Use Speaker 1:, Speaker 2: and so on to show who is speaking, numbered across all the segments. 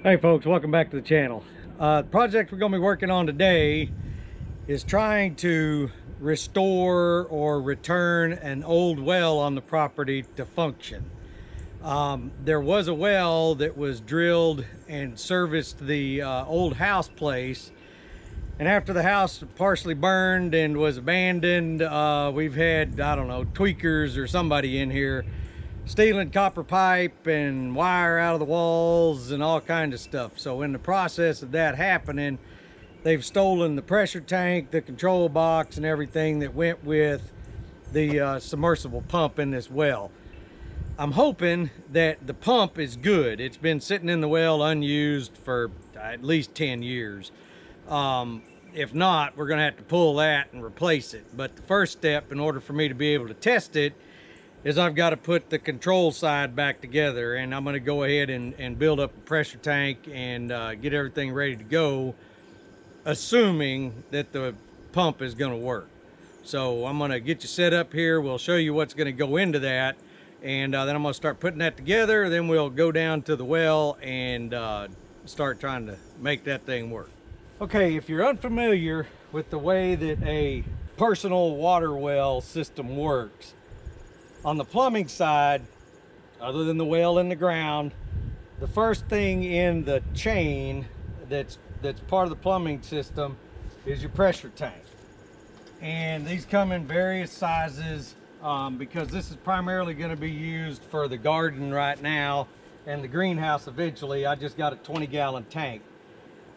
Speaker 1: Hey folks, welcome back to the channel. The project we're going to be working on today is trying to restore or return an old well on the property to function. There was a well that was drilled and serviced the old house place, and after the house partially burned and was abandoned, we've had, I don't know, tweakers or somebody in here stealing copper pipe and wire out of the walls and all kinds of stuff. So in the process of that happening, they've stolen the pressure tank, the control box, and everything that went with the submersible pump in this well. I'm hoping that the pump is good. It's been sitting in the well unused for at least 10 years. If not, we're gonna have to pull that and replace it. But the first step, in order for me to be able to test it, is I've got to put the control side back together, and I'm going to go ahead and build up a pressure tank and get everything ready to go, assuming that the pump is going to work. So I'm going to get you set up here. We'll show you what's going to go into that, and then I'm going to start putting that together. Then we'll go down to the well and start trying to make that thing work. Okay, if you're unfamiliar with the way that a personal water well system works, on the plumbing side, other than the well in the ground, the first thing in the chain that's part of the plumbing system is your pressure tank. And these come in various sizes because this is primarily going to be used for the garden right now and the greenhouse eventually. I just got a 20-gallon tank.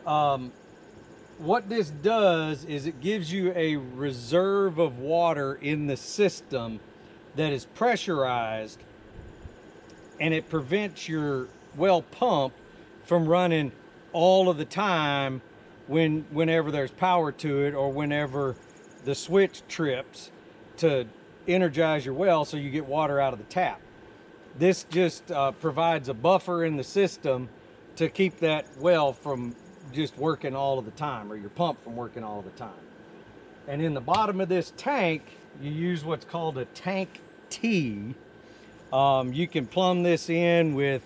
Speaker 1: What this does is it gives you a reserve of water in the system that is pressurized, and it prevents your well pump from running all of the time whenever there's power to it, or whenever the switch trips to energize your well so you get water out of the tap. This just provides a buffer in the system to keep that well from just working all of the time, or your pump from working all of the time. And in the bottom of this tank, you use what's called a tank T. You can plumb this in with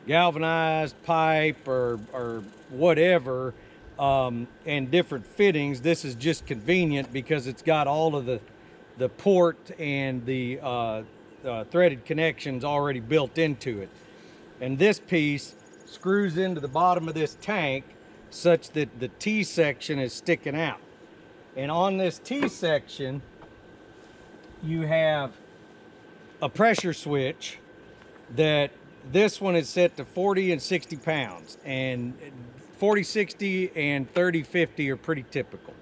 Speaker 1: galvanized pipe or whatever, and different fittings. This is just convenient because it's got all of the port and the threaded connections already built into it. And this piece screws into the bottom of this tank such that the T section is sticking out. And on this T section, you have a pressure switch that this one is set to 40 and 60 pounds, and 40, 60 and 30, 50 are pretty typical.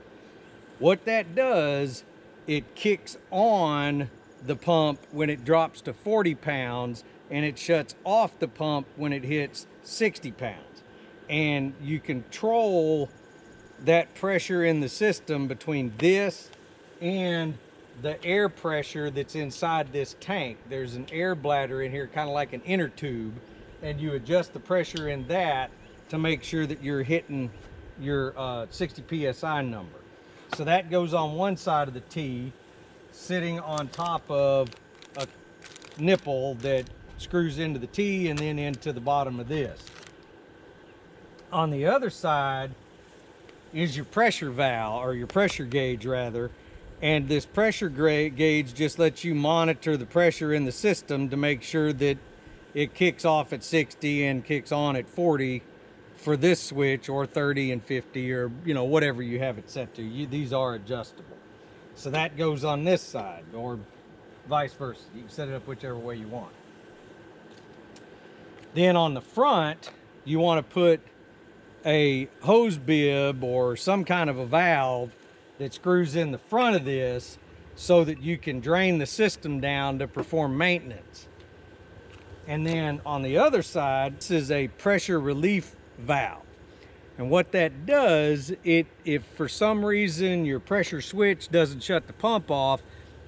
Speaker 1: What that does, it kicks on the pump when it drops to 40 pounds, and it shuts off the pump when it hits 60 pounds. And you control that pressure in the system between this and the air pressure that's inside this tank. There's an air bladder in here, kind of like an inner tube, and you adjust the pressure in that to make sure that you're hitting your 60 psi number. So that goes on one side of the T, sitting on top of a nipple that screws into the T and then into the bottom of this. On the other side is your pressure valve, or your pressure gauge rather, and this pressure gauge just lets you monitor the pressure in the system to make sure that it kicks off at 60 and kicks on at 40 for this switch, or 30 and 50, or whatever you have it set to. These are adjustable. So that goes on this side, or vice versa. You can set it up whichever way you want. Then on the front, you want to put a hose bib or some kind of a valve that screws in the front of this so that you can drain the system down to perform maintenance. And then on the other side, this is a pressure relief valve. And what that does, if for some reason your pressure switch doesn't shut the pump off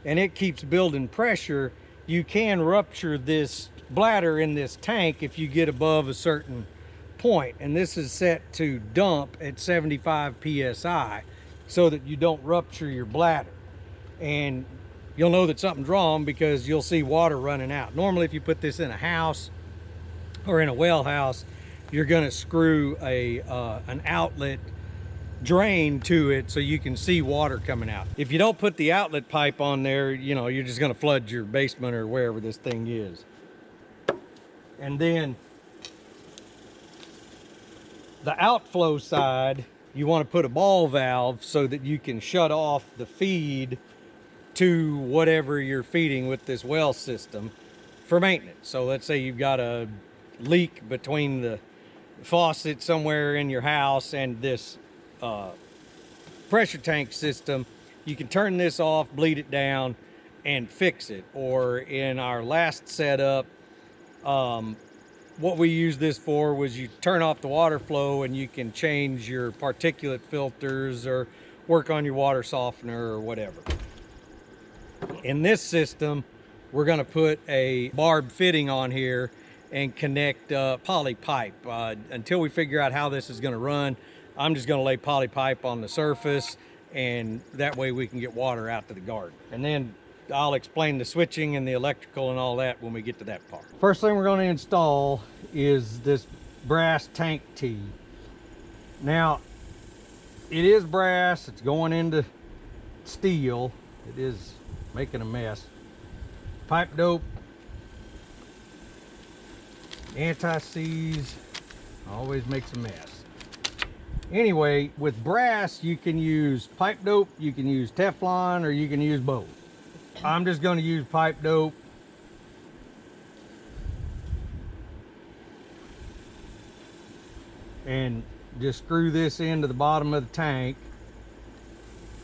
Speaker 1: and it keeps building pressure, you can rupture this bladder in this tank if you get above a certain point. And this is set to dump at 75 psi so that you don't rupture your bladder. And you'll know that something's wrong because you'll see water running out. Normally, if you put this in a house or in a well house, you're going to screw an outlet drain to it so you can see water coming out. If you don't put the outlet pipe on there, you know, you're just going to flood your basement or wherever this thing is. And then the outflow side, you want to put a ball valve so that you can shut off the feed to whatever you're feeding with this well system for maintenance. So let's say you've got a leak between the faucet somewhere in your house and this pressure tank system. You can turn this off, bleed it down, and fix it. Or in our last setup, what we used this for was you turn off the water flow and you can change your particulate filters or work on your water softener or whatever. In this system, we're going to put a barb fitting on here and connect poly pipe. Until we figure out how this is going to run, I'm just going to lay poly pipe on the surface, and that way we can get water out to the garden. And then I'll explain the switching and the electrical and all that when we get to that part. First thing we're going to install is this brass tank tee. Now, it is brass, it's going into steel. It is making a mess. Pipe dope, anti-seize, always makes a mess. Anyway, with brass, you can use pipe dope, you can use Teflon, or you can use both. I'm just going to use pipe dope. And just screw this into the bottom of the tank.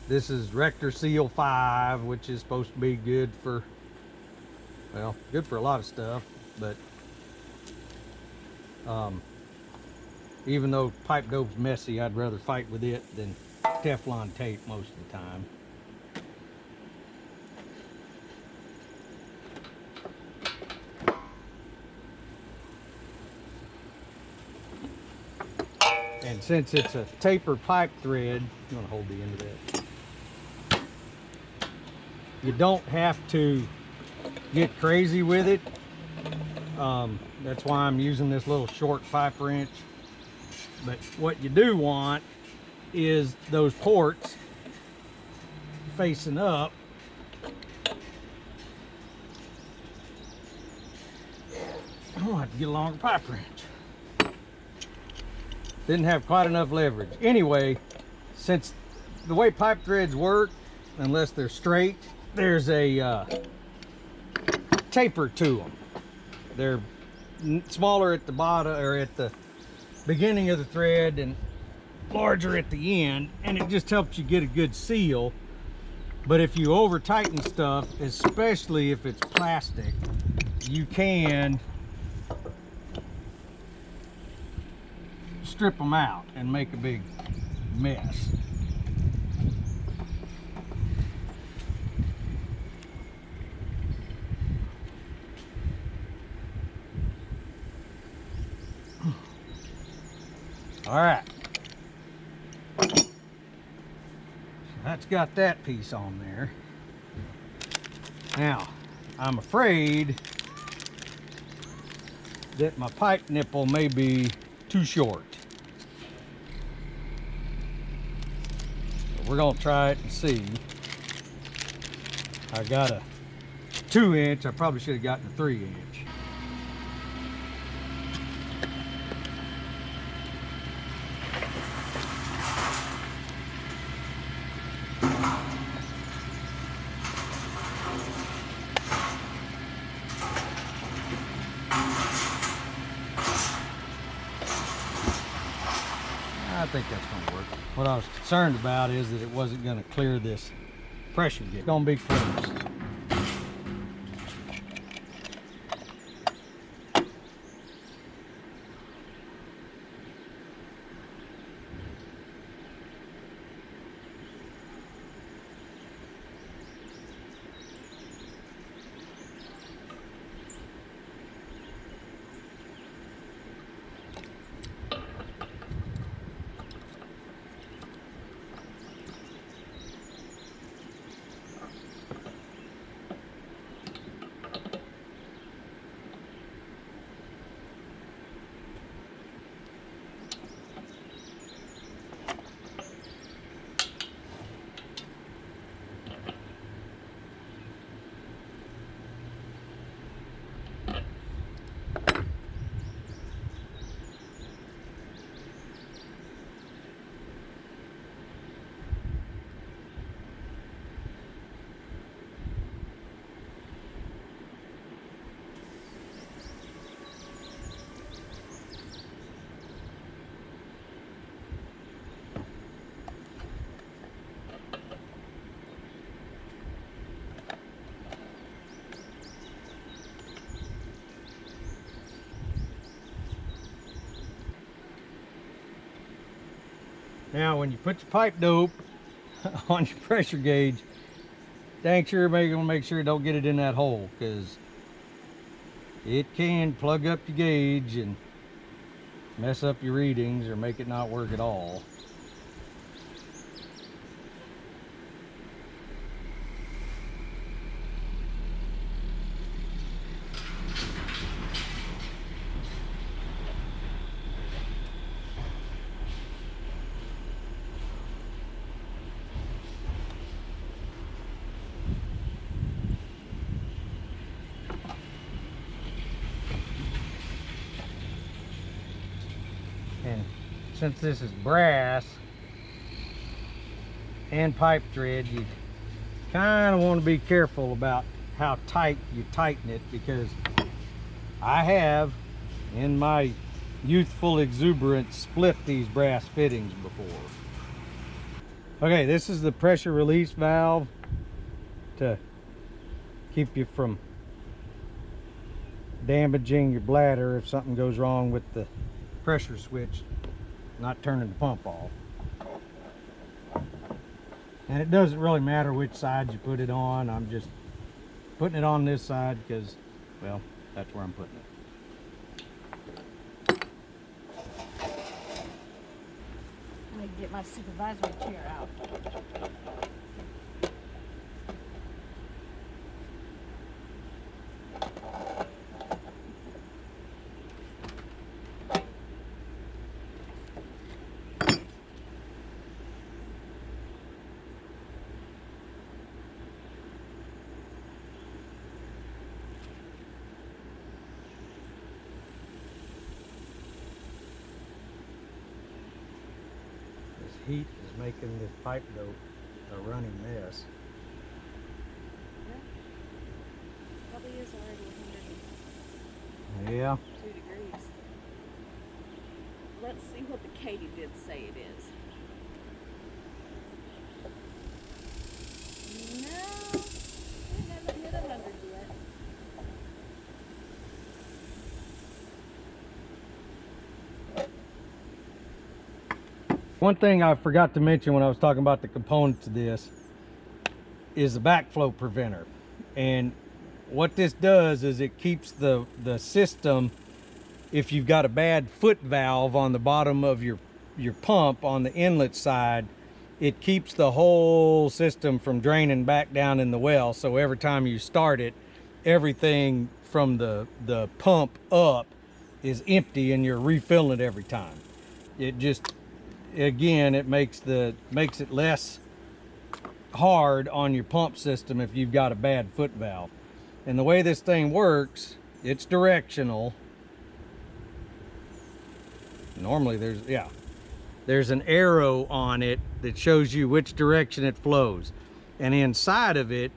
Speaker 1: This is Rector Seal 5, which is supposed to be good for, well, good for a lot of stuff, but even though pipe dope's messy, I'd rather fight with it than Teflon tape most of the time. And since it's a taper pipe thread, I'm going to hold the end of that. You don't have to get crazy with it. That's why I'm using this little short pipe wrench. But what you do want is those ports facing up. I'm going to have to get a longer pipe wrench. Didn't have quite enough leverage. Anyway, since the way pipe threads work, unless they're straight, there's a taper to them. They're smaller at the bottom, or at the beginning of the thread, and larger at the end, and it just helps you get a good seal. But if you over tighten stuff, especially if it's plastic, you can strip them out and make a big mess. All right, so that's got that piece on there. Now, I'm afraid that my pipe nipple may be too short. We're gonna try it and see. I got a 2-inch. I probably should have gotten a 3-inch. I think that's gonna work. What I was concerned about is that it wasn't gonna clear this pressure gauge. It's gonna be close. Now, when you put your pipe dope on your pressure gauge, dang sure make sure you don't get it in that hole, because it can plug up your gauge and mess up your readings or make it not work at all. And since this is brass and pipe thread, you kind of want to be careful about how tight you tighten it, because I have, in my youthful exuberance, split these brass fittings before. Okay, this is the pressure release valve to keep you from damaging your bladder if something goes wrong with the pressure switch not turning the pump off. And it doesn't really matter which side you put it on. I'm just putting it on this side because, well, that's where I'm putting it.
Speaker 2: I need to get my supervisory chair out.
Speaker 1: Heat is making this pipe dope a running mess.
Speaker 2: Yeah. Probably is already 102
Speaker 1: Yeah.
Speaker 2: degrees. Let's see what the Katie did say it is. No, we haven't hit 100 yet.
Speaker 1: One thing I forgot to mention when I was talking about the components of this is the backflow preventer. And what this does is it keeps the system, if you've got a bad foot valve on the bottom of your pump on the inlet side, it keeps the whole system from draining back down in the well. So every time you start it, everything from the pump up is empty and you're refilling it every time. It just, again, it makes it less hard on your pump system if you've got a bad foot valve. And the way this thing works, it's directional. Normally there's an arrow on it that shows you which direction it flows, and inside of it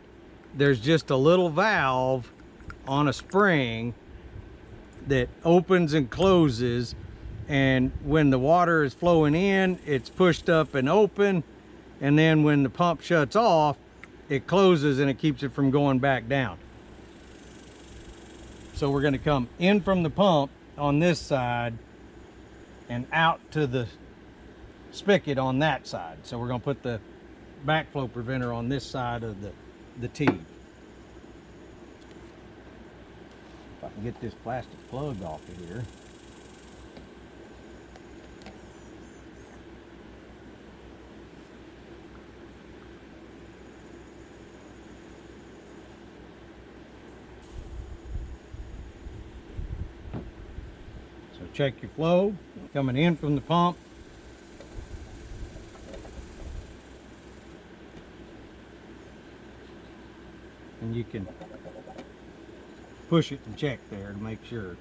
Speaker 1: there's just a little valve on a spring that opens and closes. And when the water is flowing in, it's pushed up and open, and then when the pump shuts off, it closes and it keeps it from going back down. So we're going to come in from the pump on this side and out to the spigot on that side. So we're going to put the backflow preventer on this side of the T. If I can get this plastic plug off of here. Check your flow coming in from the pump. And you can push it and check there to make sure.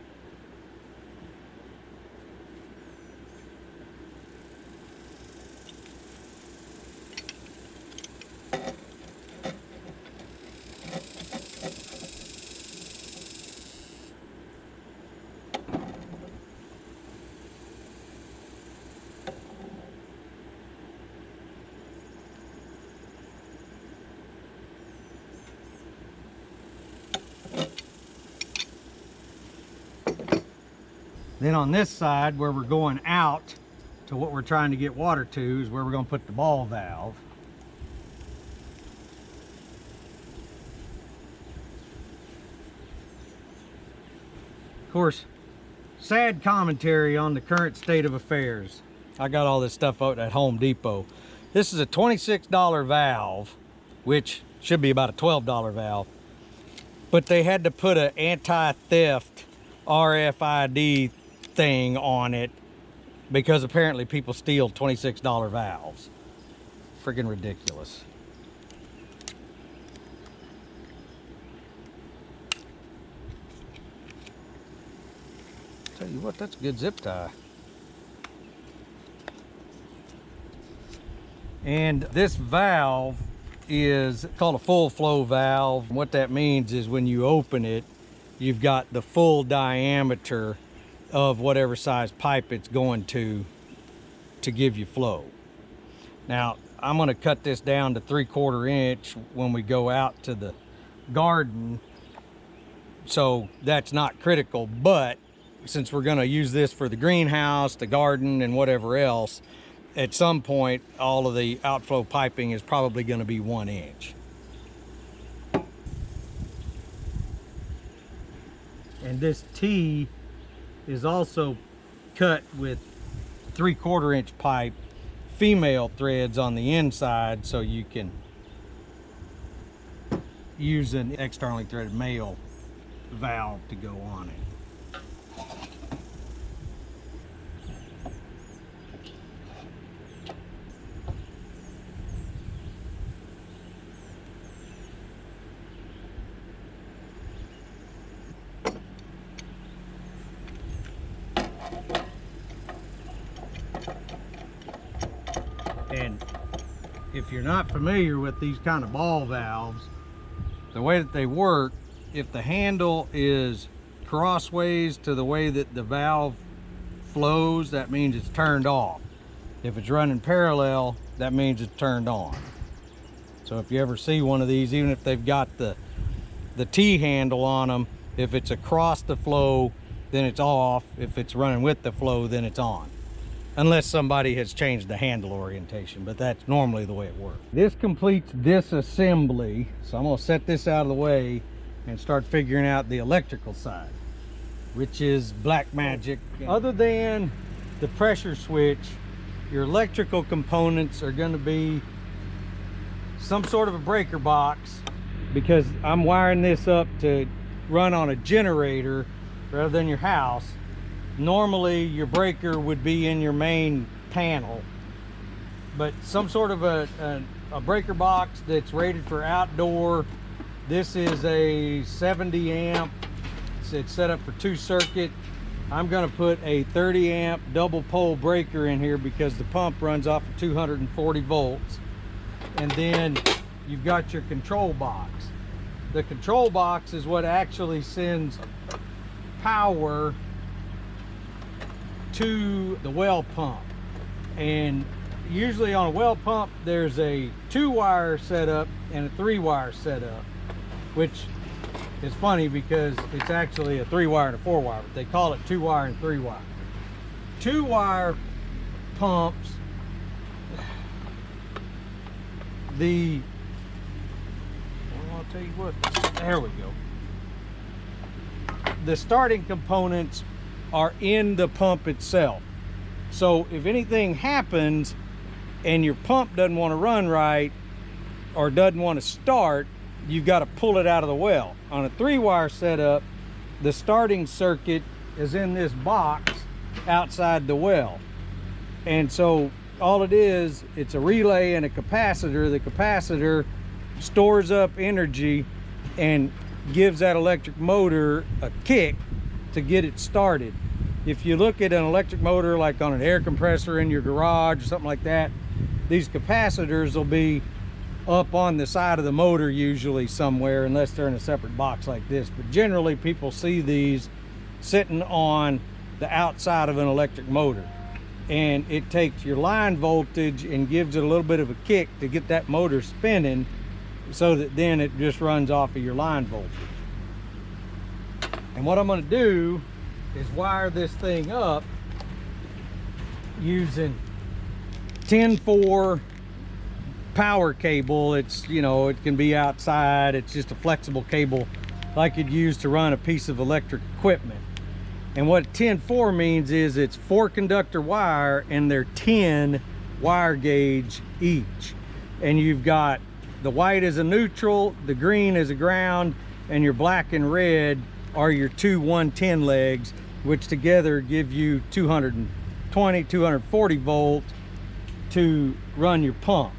Speaker 1: Then on this side where we're going out to what we're trying to get water to is where we're going to put the ball valve. Of course, sad commentary on the current state of affairs. I got all this stuff out at Home Depot. This is a $26 valve, which should be about a $12 valve. But they had to put an anti-theft RFID thing on it because apparently people steal $26 valves. Freaking ridiculous. Tell you what, that's a good zip tie. And this valve is called a full flow valve. What that means is when you open it, you've got the full diameter of whatever size pipe it's going to give you flow. Now, I'm going to cut this down to 3/4 inch when we go out to the garden, so that's not critical. But since we're going to use this for the greenhouse, the garden, and whatever else, at some point all of the outflow piping is probably going to be 1 inch. And this T is also cut with 3/4 inch pipe, female threads on the inside, so you can use an externally threaded male valve to go on it. And if you're not familiar with these kind of ball valves, the way that they work, if the handle is crossways to the way that the valve flows, that means it's turned off. If it's running parallel, that means it's turned on. So if you ever see one of these, even if they've got the T handle on them, if it's across the flow, then it's off. If it's running with the flow, then it's on. Unless somebody has changed the handle orientation, but that's normally the way it works. This completes this assembly, so I'm gonna set this out of the way and start figuring out the electrical side, which is black magic. Other than the pressure switch, your electrical components are gonna be some sort of a breaker box, because I'm wiring this up to run on a generator rather than your house. Normally your breaker would be in your main panel, but some sort of a breaker box that's rated for outdoor. This is a 70 amp. It's set up for 2 circuit. I'm going to put a 30 amp double pole breaker in here because the pump runs off of 240 volts. And then you've got your control box. The control box is what actually sends power to the well pump. And usually on a well pump there's a 2-wire setup and a 3-wire setup, which is funny because it's actually a 3-wire and a 4-wire, but they call it 2-wire and 3-wire. 2-wire pumps, I'll tell you what, there we go. The starting components are in the pump itself. So if anything happens and your pump doesn't want to run right or doesn't want to start, you've got to pull it out of the well. On a 3-wire setup, the starting circuit is in this box outside the well. And so all it is, it's a relay and a capacitor. The capacitor stores up energy and gives that electric motor a kick to get it started. If you look at an electric motor like on an air compressor in your garage or something like that, these capacitors will be up on the side of the motor usually somewhere, unless they're in a separate box like this. But generally people see these sitting on the outside of an electric motor, and it takes your line voltage and gives it a little bit of a kick to get that motor spinning, so that then it just runs off of your line voltage. And what I'm going to do is wire this thing up using 10-4 power cable. It's, you know, it can be outside. It's just a flexible cable like you'd use to run a piece of electric equipment. And what 10-4 means is it's 4 conductor wire and they're 10 wire gauge each. And you've got the white as a neutral, the green as a ground, and your black and red are your two 110 legs, which together give you 220, 240 volt to run your pump.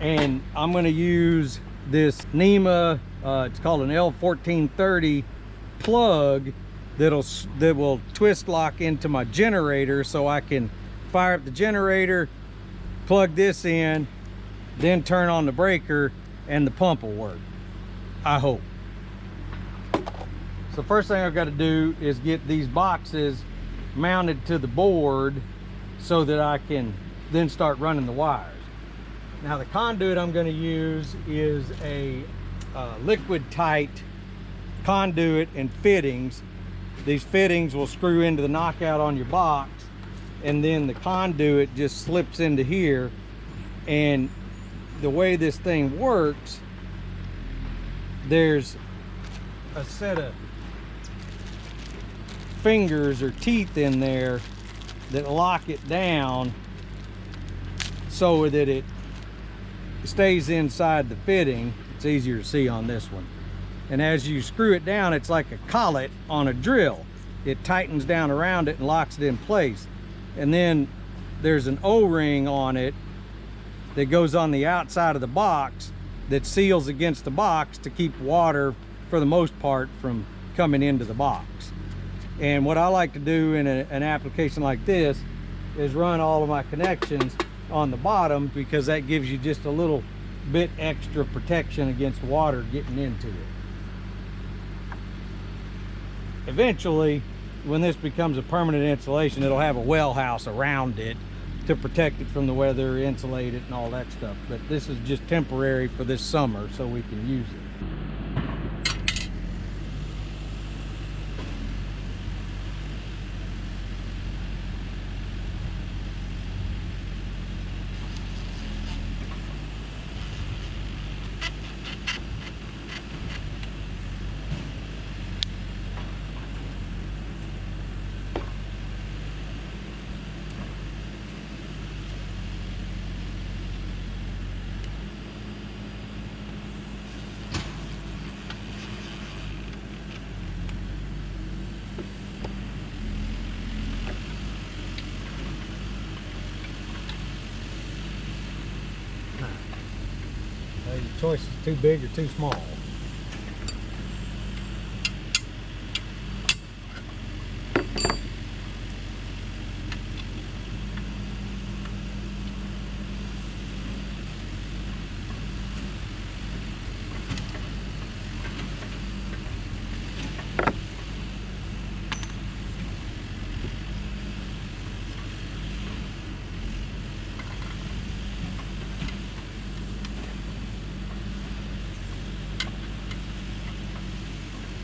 Speaker 1: And I'm going to use this NEMA, it's called an L1430 plug that will twist lock into my generator, so I can fire up the generator, plug this in, then turn on the breaker, and the pump will work, I hope. So first thing I've got to do is get these boxes mounted to the board so that I can then start running the wires. Now the conduit I'm going to use is a liquid tight conduit and fittings. These fittings will screw into the knockout on your box, and then the conduit just slips into here. And the way this thing works, there's a set of fingers or teeth in there that lock it down so that it stays inside the fitting. It's easier to see on this one. And as you screw it down, it's like a collet on a drill. It tightens down around it and locks it in place. And then there's an O-ring on it that goes on the outside of the box that seals against the box to keep water, for the most part, from coming into the box. And what I like to do in an application like this is run all of my connections on the bottom, because that gives you just a little bit extra protection against water getting into it. Eventually, when this becomes a permanent installation, it'll have a well house around it to protect it from the weather, insulate it, and all that stuff. But this is just temporary for this summer so we can use it. Your choice is too big or too small.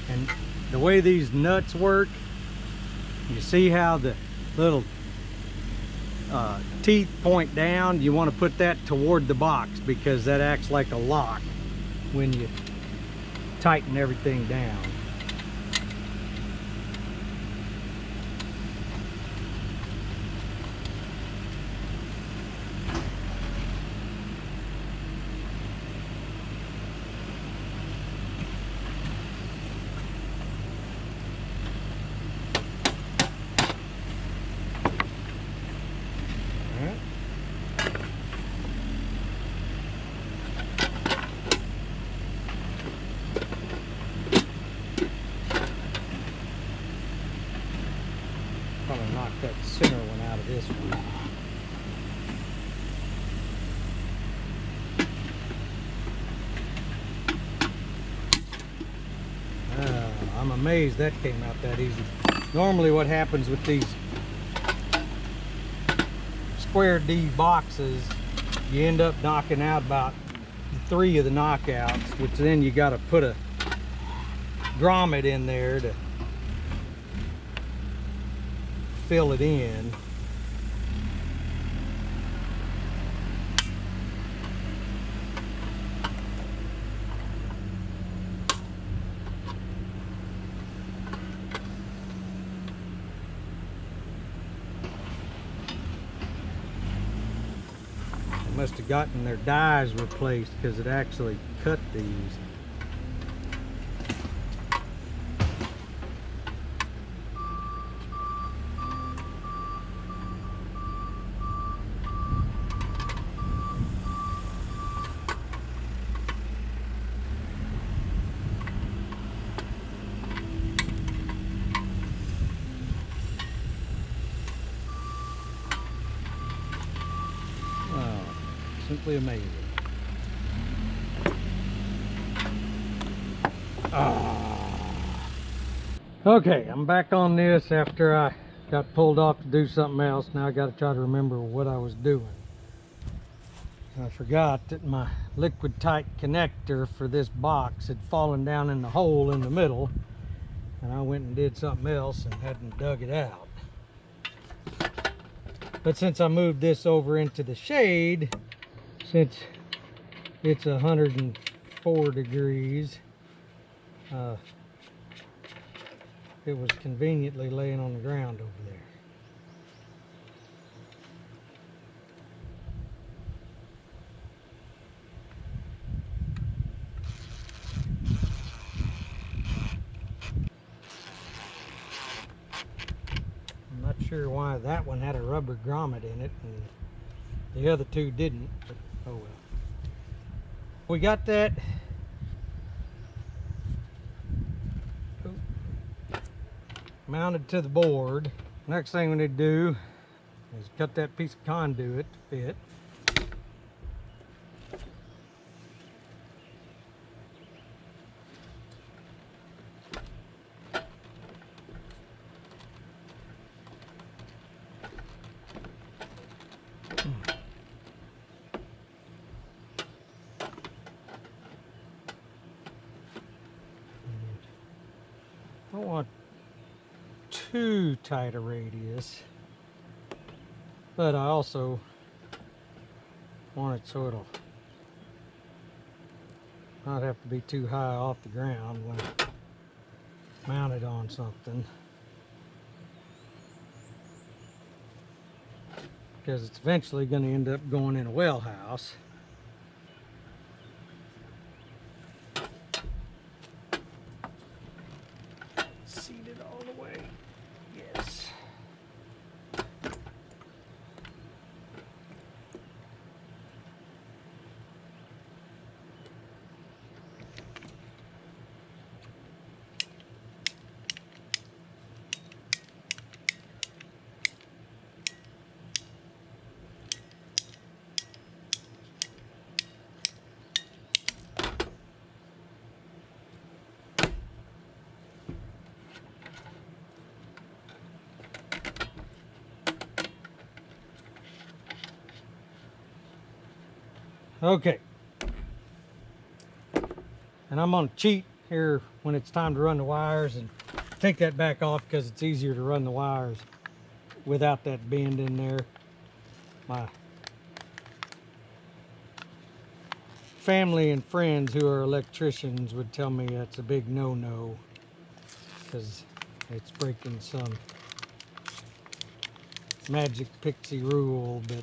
Speaker 1: And the way these nuts work, you see how the little teeth point down? You want to put that toward the box, because that acts like a lock when you tighten everything down. Probably knock that center one out of this one. I'm amazed that came out that easy. Normally what happens with these square D boxes, you end up knocking out about 3 of the knockouts, which then you got to put a grommet in there to fill it in. must have gotten their dies replaced because it actually cut these. Simply amazing. Okay, I'm back on this after I got pulled off to do something else. Now I got to try to remember what I was doing. I forgot that my liquid tight connector for this box had fallen down in the hole in the middle, and I went and did something else and hadn't dug it out. But since I moved this over into the shade, since it's 104 degrees, it was conveniently laying on the ground over there. I'm not sure why that one had a rubber grommet in it and the other two didn't, but oh well. We got that mounted to the board. Next thing we need to do is cut that piece of conduit to fit. I don't want too tight a radius, but I also want it so it'll not have to be too high off the ground when mounted on something, because it's eventually going to end up going in a well house. Seated all the way. Yes. Okay, and I'm gonna cheat here when it's time to run the wires and take that back off because it's easier to run the wires without that bend in there. My family and friends who are electricians would tell me that's a big no-no because it's breaking some magic pixie rule, but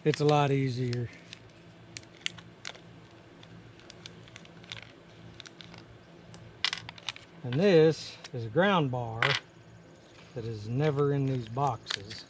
Speaker 1: it's a lot easier. And this is a ground bar that is never in these boxes.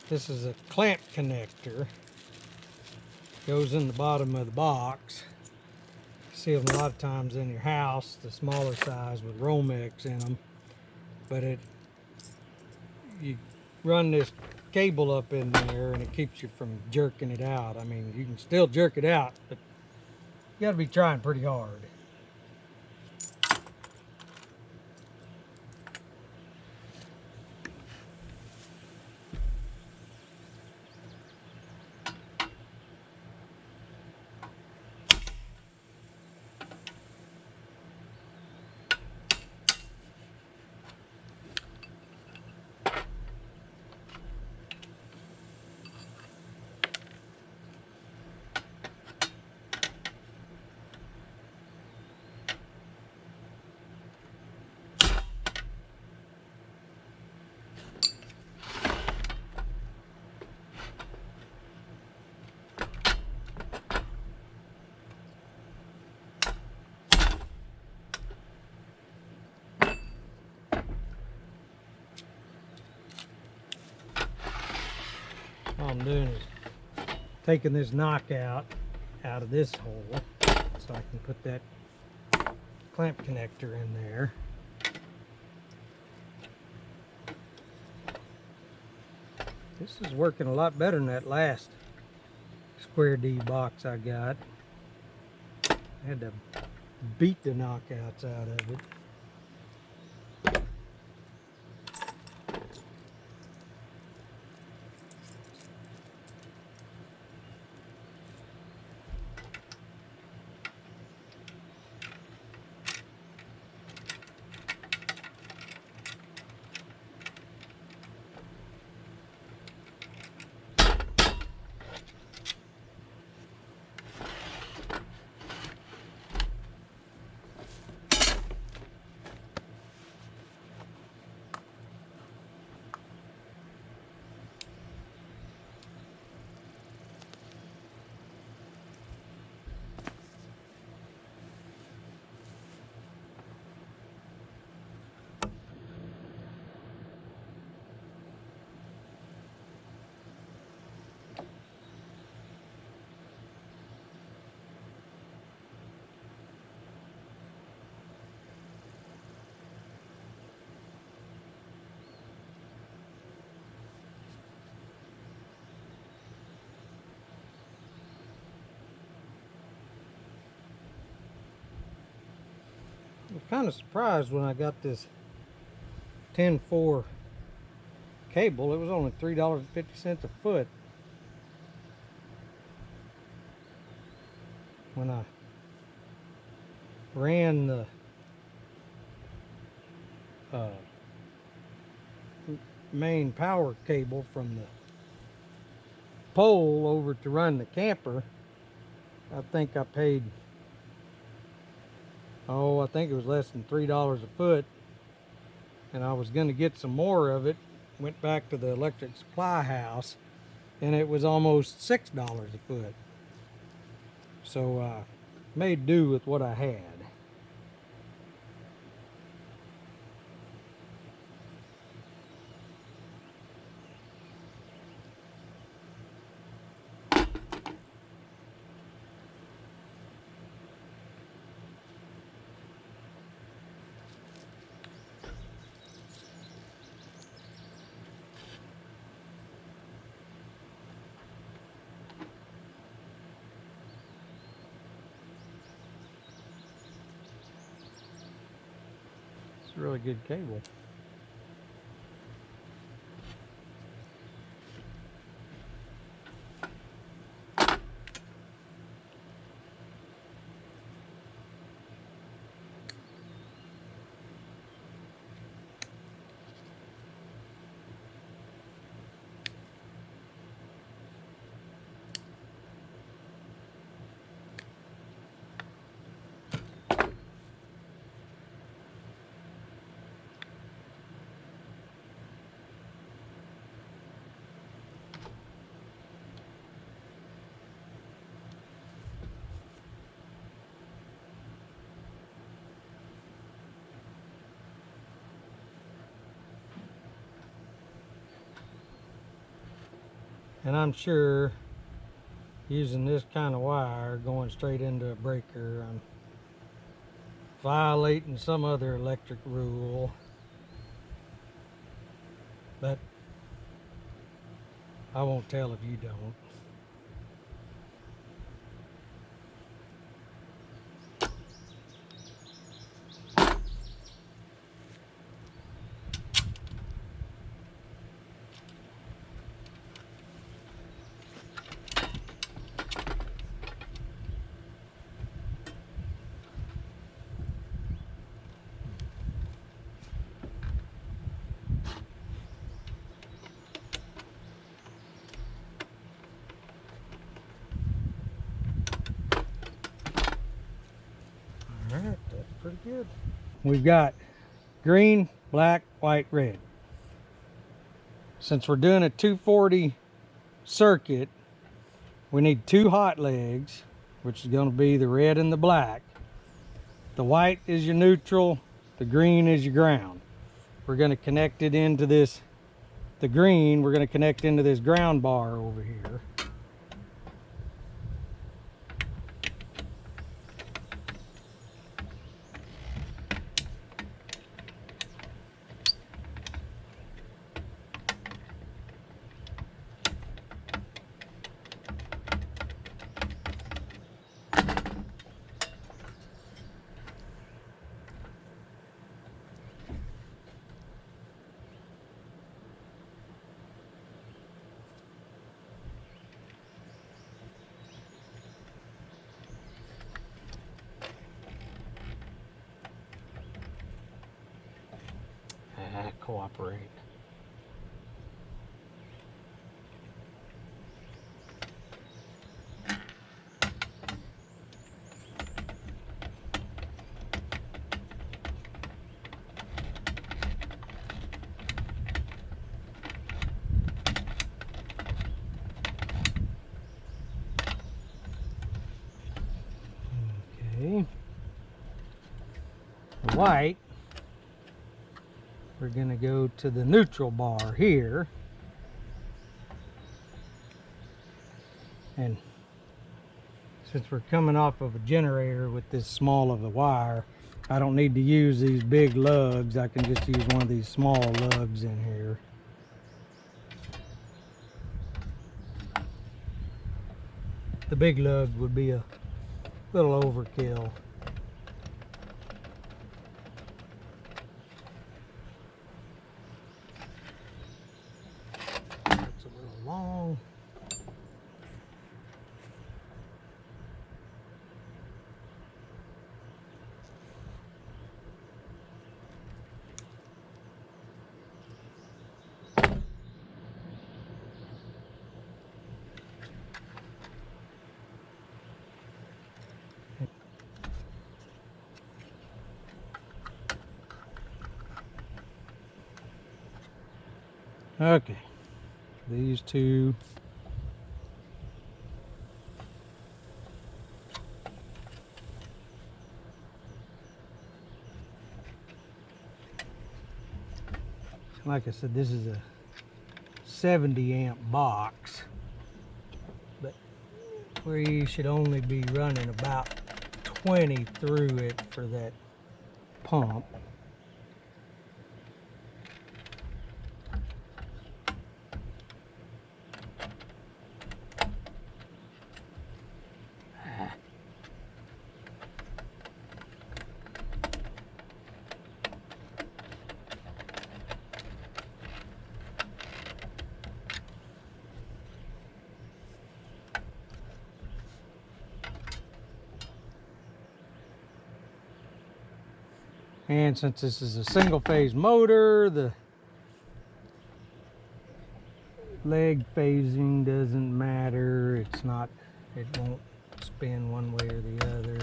Speaker 1: This is a clamp connector. Goes in the bottom of the box. You see them a lot of times in your house, the smaller size with Romex in them. But you run this cable up in there and it keeps you from jerking it out. I mean, you can still jerk it out, but you gotta be trying pretty hard. All I'm doing is taking this knockout out of this hole so I can put that clamp connector in there. This is working a lot better than that last square D box I got. I had to beat the knockouts out of it. I was kind of surprised when I got this 10-4 cable. It was only $3.50 a foot. When I ran the main power cable from the pole over to run the camper, I think I paid, I think it was less than $3 a foot. And I was going to get some more of it. Went back to the electric supply house and it was almost $6 a foot. So I made do with what I had. It's a really good cable. And I'm sure using this kind of wire going straight into a breaker, I'm violating some other electric rule. But I won't tell if you don't. Alright, that's pretty good. We've got green, black, white, red. Since we're doing a 240 circuit, we need 2 hot legs, which is going to be the red and the black. The white is your neutral, the green is your ground. We're going to connect it into this the green, we're going to connect into this ground bar over here. Cooperate. Okay. White. We're going to go to the neutral bar here. And since we're coming off of a generator with this small of a wire, I don't need to use these big lugs. I can just use one of these small lugs in here. The big lug would be a little overkill. It's a little long. Okay, these two. Like I said, this is a 70 amp box, but we should only be running about 20 through it for that pump. And since this is a single phase motor, the leg phasing doesn't matter. It won't spin one way or the other.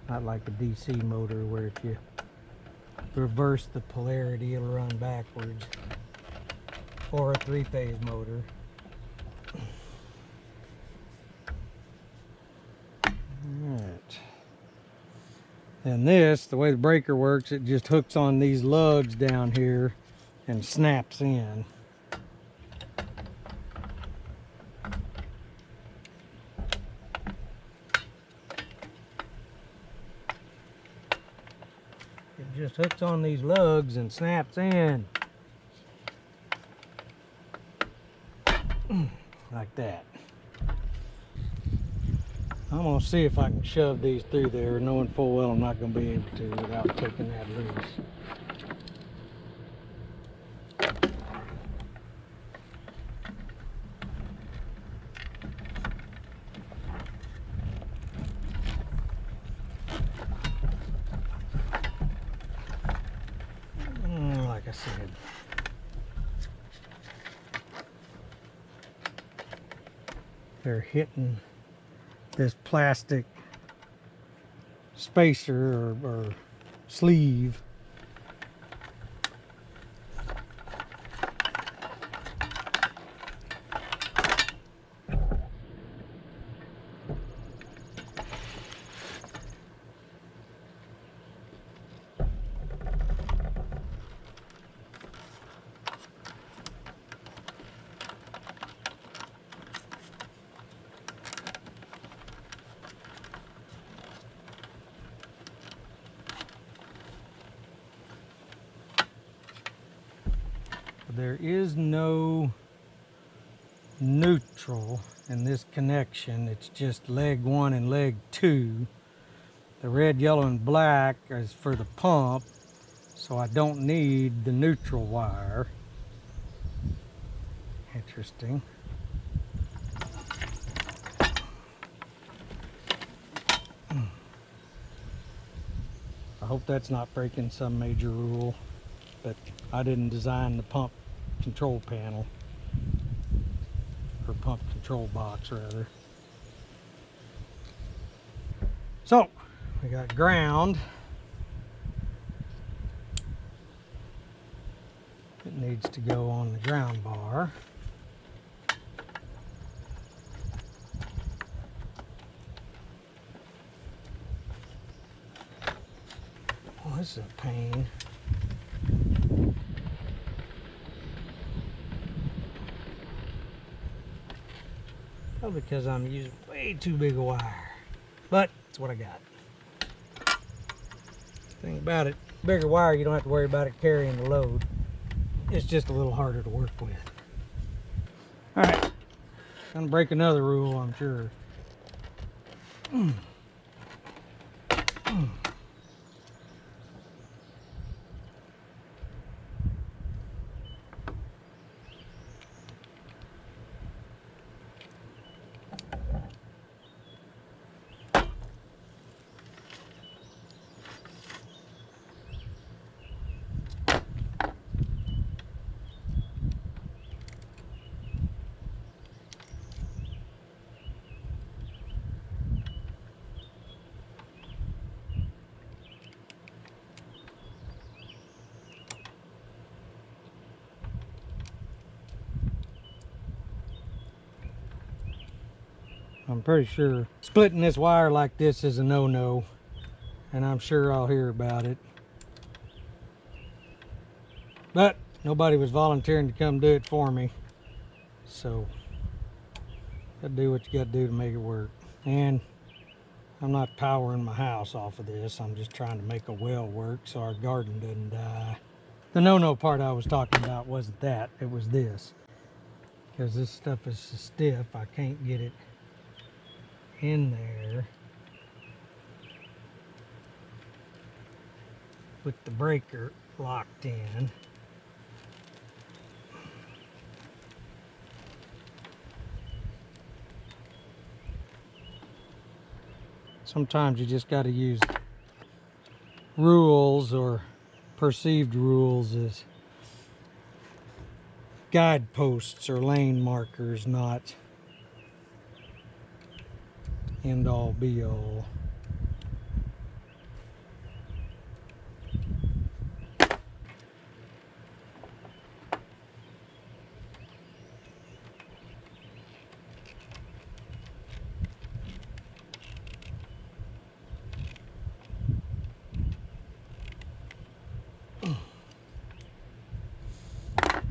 Speaker 1: Not like a DC motor where if you reverse the polarity, it'll run backwards. Or a 3-phase motor. And this, the way the breaker works, it just hooks on these lugs down here and snaps in. It just hooks on these lugs and snaps in. Like that. I'm going to see if I can shove these through there, knowing full well I'm not going to be able to without taking that loose. Like I said, they're hitting this plastic spacer or sleeve. there is no neutral in this connection. It's just leg 1 and leg 2. The red, yellow, and black is for the pump, so I don't need the neutral wire. Interesting. I hope that's not breaking some major rule, but I didn't design the pump control panel, or pump control box rather. So we got ground. It needs to go on the ground bar. Oh, this is a pain. Probably because I'm using way too big a wire, but it's what I got. Thing about it, bigger wire, you don't have to worry about it carrying the load. It's just a little harder to work with. All right, gonna break another rule, I'm sure. I'm pretty sure splitting this wire like this is a no-no, and I'm sure I'll hear about it. But nobody was volunteering to come do it for me, so gotta do what you gotta do to make it work. And I'm not powering my house off of this. I'm just trying to make a well work so our garden doesn't die. The no-no part I was talking about wasn't that, it was this. Because this stuff is so stiff, I can't get it in there with the breaker locked in. Sometimes you just got to use rules or perceived rules as guideposts or lane markers, not end all be all.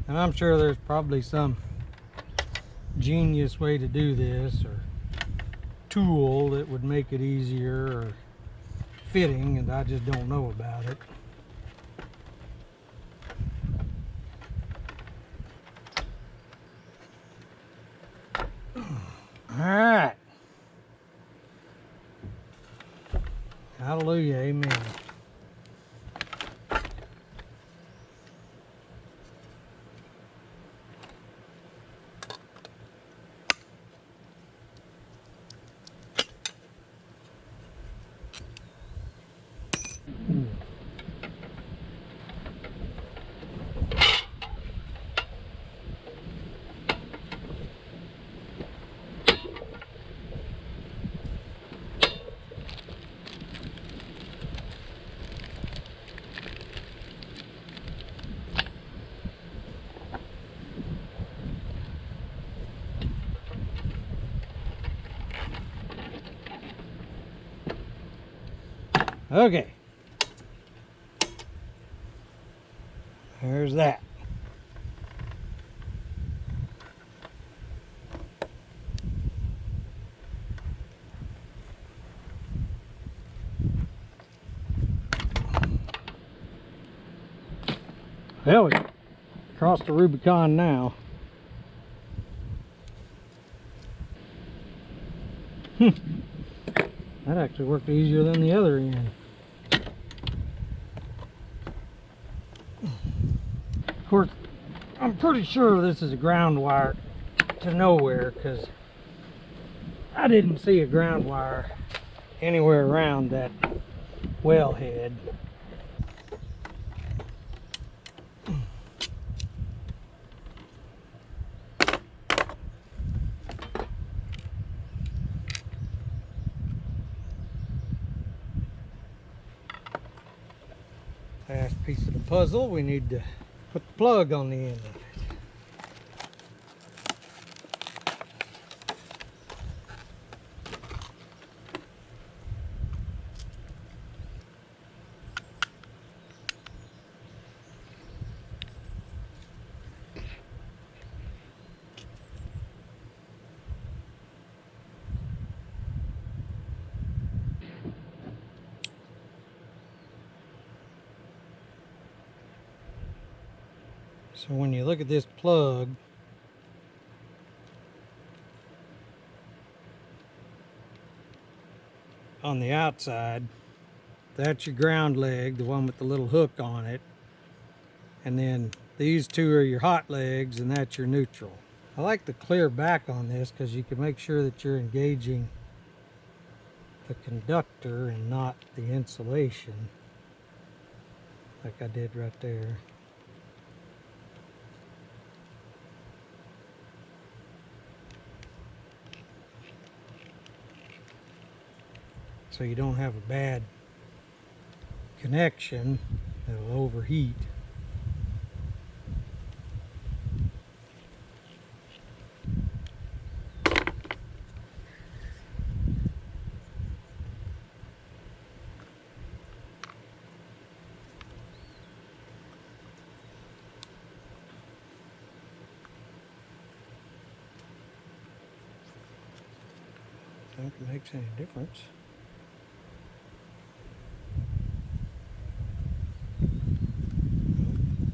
Speaker 1: And I'm sure there's probably some genius way to do this or tool that would make it easier or fitting, and I just don't know about it. All right. Hallelujah, amen. Okay. There's that. Well, we across the Rubicon now. That actually worked easier than the other end. Of course, I'm pretty sure this is a ground wire to nowhere, because I didn't see a ground wire anywhere around that wellhead. Last piece of the puzzle, we need to put the plug on the end of it. So when you look at this plug, on the outside, that's your ground leg, the one with the little hook on it. And then these two are your hot legs, and that's your neutral. I like the clear back on this because you can make sure that you're engaging the conductor and not the insulation, like I did right there. So you don't have a bad connection that'll overheat. I don't think it makes any difference.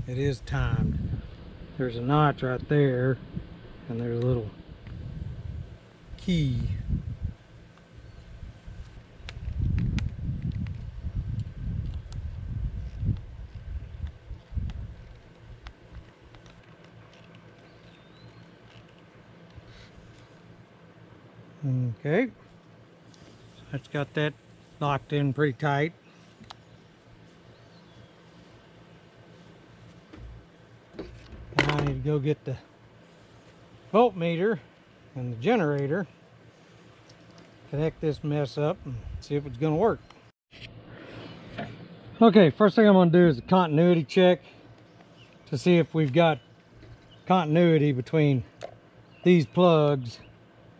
Speaker 1: It is timed. There's a notch right there, and there's a little key. Okay, that's got that locked in pretty tight. Now I need to go get the voltmeter and the generator, connect this mess up, and see if it's going to work. Okay, first thing I'm going to do is a continuity check to see if we've got continuity between these plugs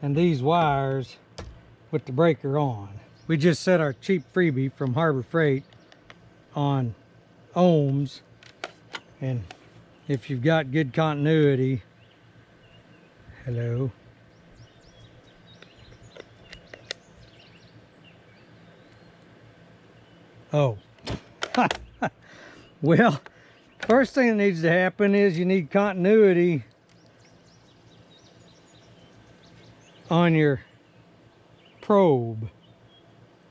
Speaker 1: and these wires with the breaker on. We just set our cheap freebie from Harbor Freight on ohms, and if you've got good continuity, hello, oh, well, first thing that needs to happen is you need continuity on your probe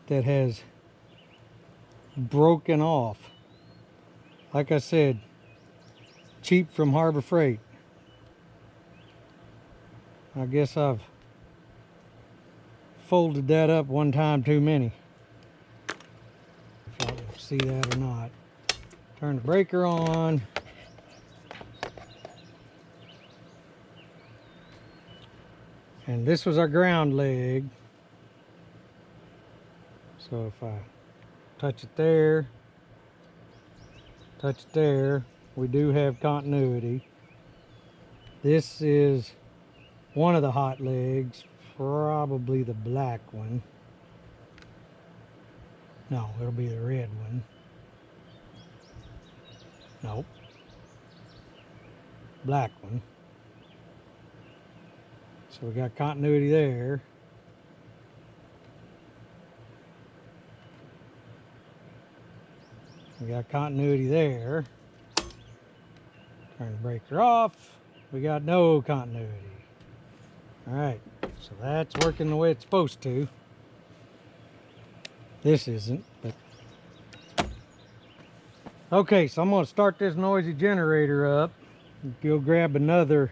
Speaker 1: that has broken off. Like I said, cheap from Harbor Freight. I guess I've folded that up one time too many. If I can see that or not. Turn the breaker on. And this was our ground leg. So if I touch it there, we do have continuity. This is one of the hot legs, probably the black one. No, it'll be the red one. Nope. Black one. So we got continuity there. We got continuity there. Turn the breaker off. We got no continuity. All right, so that's working the way it's supposed to. This isn't, but. Okay, so I'm gonna start this noisy generator up. Go grab another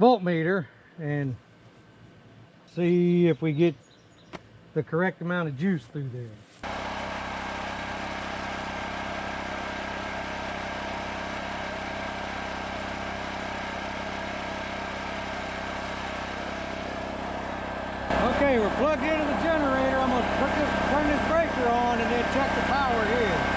Speaker 1: voltmeter and see if we get the correct amount of juice through there. Okay, we're plugged into the generator. I'm gonna turn this breaker on and then check the power here.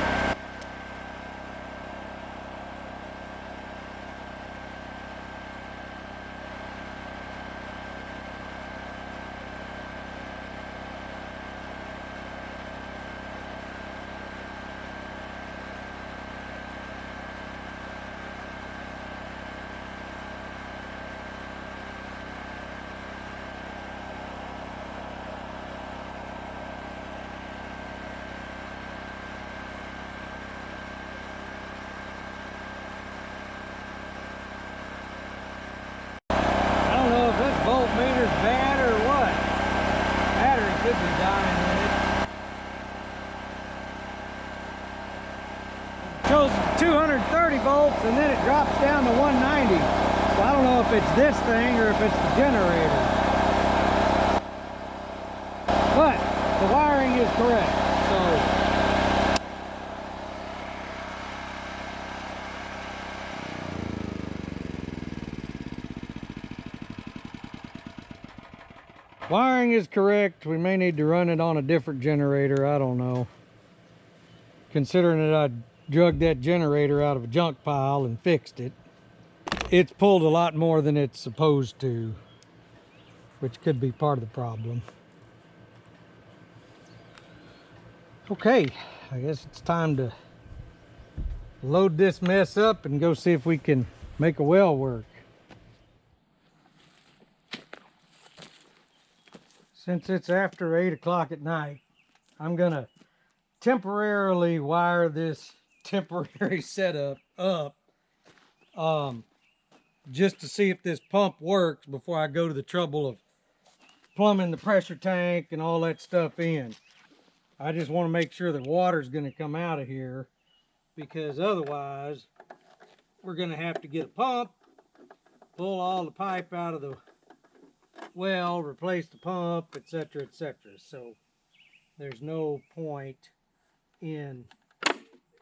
Speaker 1: Voltmeter's bad or what? Battery could be dying in it. It shows 230 volts and then it drops down to 190. So I don't know if it's this thing or if it's the generator. But the wiring is correct. So wiring is correct. We may need to run it on a different generator. I don't know. Considering that I drug that generator out of a junk pile and fixed it, it's pulled a lot more than it's supposed to, which could be part of the problem. Okay, I guess it's time to load this mess up and go see if we can make a well work. Since it's after 8 o'clock at night, I'm gonna temporarily wire this temporary setup up just to see if this pump works before I go to the trouble of plumbing the pressure tank and all that stuff in. I just want to make sure that water's going to come out of here, because otherwise we're going to have to get a pump, pull all the pipe out of the well, replace the pump, etc., etc. So there's no point in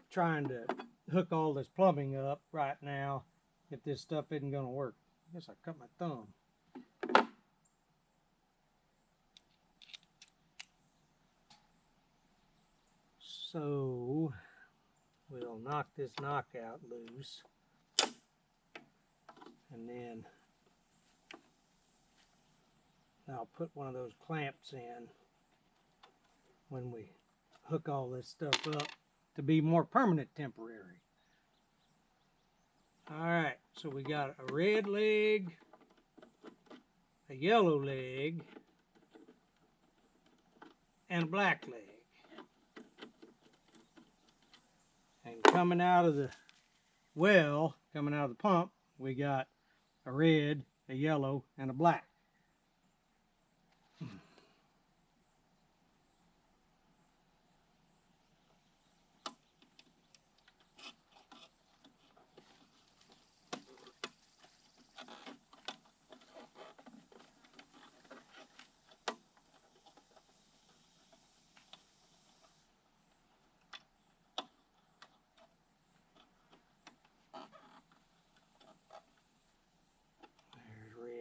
Speaker 1: trying to hook all this plumbing up right now if this stuff isn't going to work. I guess I cut my thumb. So we'll knock this knockout loose, and then I'll put one of those clamps in when we hook all this stuff up to be more permanent temporary. Alright, so we got a red leg, a yellow leg, and a black leg. And coming out of the well, coming out of the pump, we got a red, a yellow, and a black.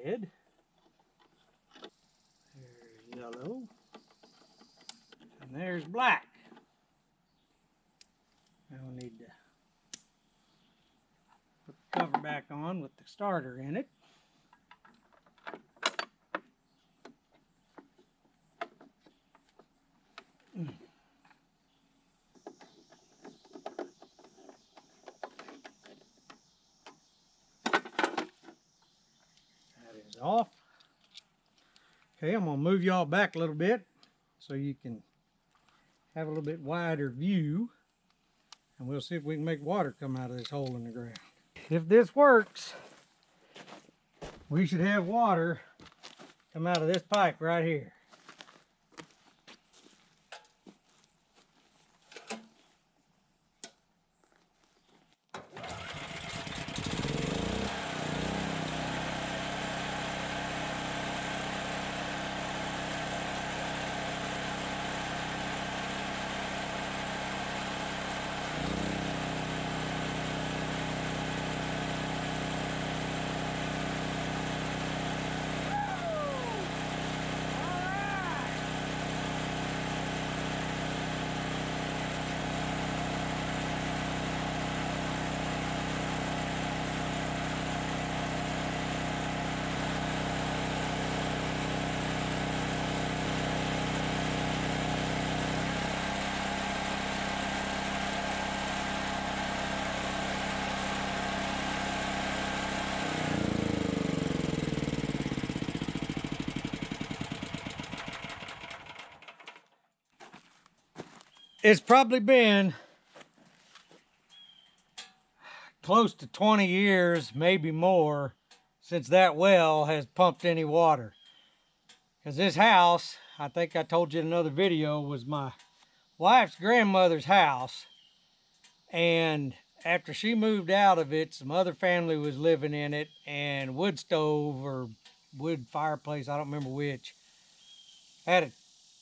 Speaker 1: Red, there's yellow, and there's black. Now we need to put the cover back on with the starter in it. That is off. Okay, I'm going to move y'all back a little bit so you can have a little bit wider view. And we'll see if we can make water come out of this hole in the ground. If this works, we should have water come out of this pipe right here. It's probably been close to 20 years, maybe more, since that well has pumped any water. Because this house, I think I told you in another video, was my wife's grandmother's house. And after she moved out of it, some other family was living in it, and wood stove or wood fireplace, I don't remember which, had a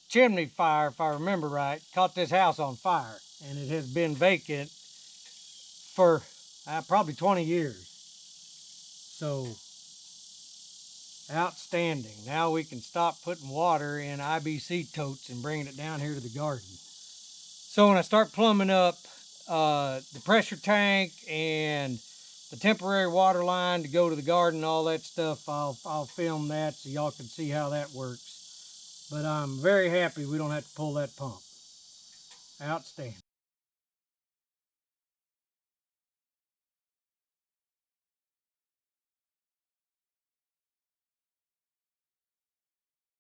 Speaker 1: chimney fire, if I remember right, caught this house on fire, and it has been vacant for probably 20 years. So, outstanding. Now we can stop putting water in IBC totes and bringing it down here to the garden. So when I start plumbing up the pressure tank and the temporary water line to go to the garden, all that stuff, I'll film that so y'all can see how that works. But I'm very happy we don't have to pull that pump. Outstanding.